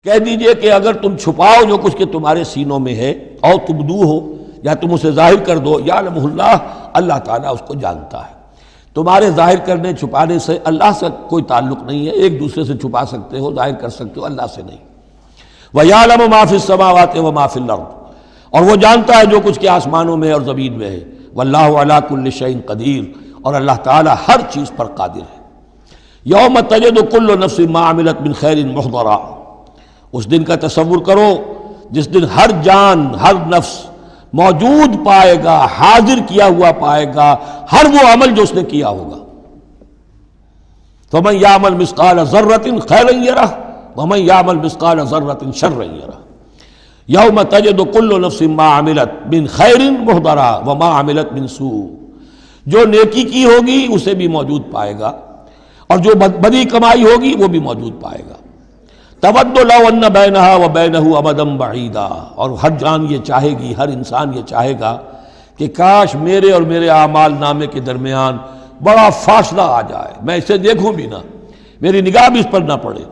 کہہ دیجئے کہ اگر تم چھپاؤ جو کچھ کہ تمہارے سینوں میں ہے، او تبدو ہو، یا تم اسے ظاہر کر دو، یعلمہ اللہ، اللہ تعالیٰ اس کو جانتا ہے۔ تمہارے ظاہر کرنے چھپانے سے اللہ سے کوئی تعلق نہیں ہے، ایک دوسرے سے چھپا سکتے ہو، ظاہر کر سکتے ہو، اللہ سے نہیں۔ وَيَعْلَمُ مَا فِي السَّمَاوَاتِ وَمَا فِي الْأَرْضِ، اور وہ جانتا ہے جو کچھ کہ آسمانوں میں اور زمین میں ہے۔ وَاللَّهُ عَلَىٰ كُلِّ شَيْءٍ قَدِيرٌ، اور اللہ تعالیٰ ہر چیز پر قادر ہے۔ یوم تجد کل نفس ما عملت من خیر محضرا، اس دن کا تصور کرو جس دن ہر جان، ہر نفس موجود پائے گا، حاضر کیا ہوا پائے گا ہر وہ عمل جو اس نے کیا ہوگا۔ فمن یعمل مثقال ذرۃ خیرا یرہ ومن یعمل مثقال ذرۃ شرا یرہ۔ یوم تجد کل نفس ما عملت من خیر محضرا وما عملت من سوء، جو نیکی کی ہوگی اسے بھی موجود پائے گا، اور جو بدی کمائی ہوگی وہ بھی موجود پائے گا۔ تود لو ان بینہا وبینہ امدا بعیدا، اور ہر جان یہ چاہے گی، ہر انسان یہ چاہے گا کہ کاش میرے اور میرے اعمال نامے کے درمیان بڑا فاصلہ آ جائے، میں اسے دیکھوں بھی نہ، میری نگاہ بھی اس پر نہ پڑے۔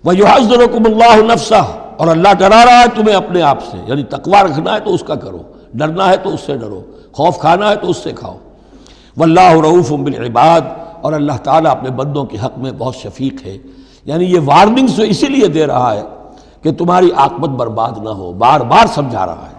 وَيُحَذِّرُكُمُ اللَّهُ نَفْسَهُ، اور اللہ ڈرا رہا ہے تمہیں اپنے آپ سے، یعنی تقویٰ رکھنا ہے تو اس کا کرو، ڈرنا ہے تو اس سے ڈرو، خوف کھانا ہے تو اس سے کھاؤ۔ وَاللَّهُ رَءُوفٌ بِالْعِبَادِ، اور اللہ تعالیٰ اپنے بندوں کے حق میں بہت شفیق ہے۔ یعنی یہ وارننگز اسی لیے دے رہا ہے کہ تمہاری عاقبت برباد نہ ہو، بار بار سمجھا رہا ہے۔